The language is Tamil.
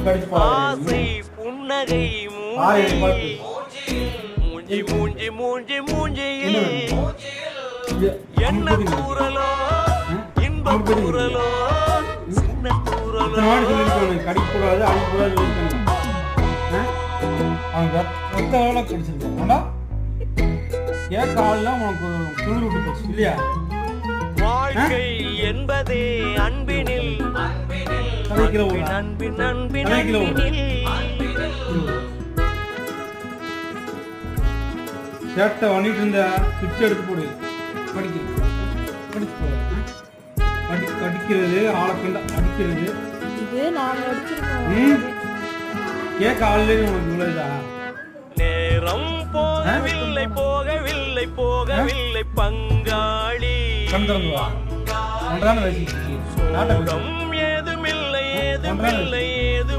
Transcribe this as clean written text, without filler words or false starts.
ஆசை புன்னகை மூஞ்சி மூஞ்சி மூஞ்சி மூஞ்சியில் என்ன கூறலோ இன்பம் கூறலோ சின்ன கூறலோ கடிக்கூடாது அடிக்கூடாது அவங்க ரத்த வேலை கடிச்சிருக்கா ஏன் காலெல்லாம் உனக்கு குளிர் விட்டு போச்சு இல்லையா வாழ்க்கை என்பதே அன்பினில் அன்பின் அன்பின் அன்பினில் சேட்டை பண்ணிட்டு இருந்த பிச்சை எடுத்து போடு கடிக்கிறது ஆளை கண்டு அடிக்கிறது கேட்க ஆள்ல உனக்கு உள்ளதா நேரம் போகவில்லை போகவில்லை போகவில்லை பங்காளி சோகம் ஏதுமில்லை ஏதுமில்லை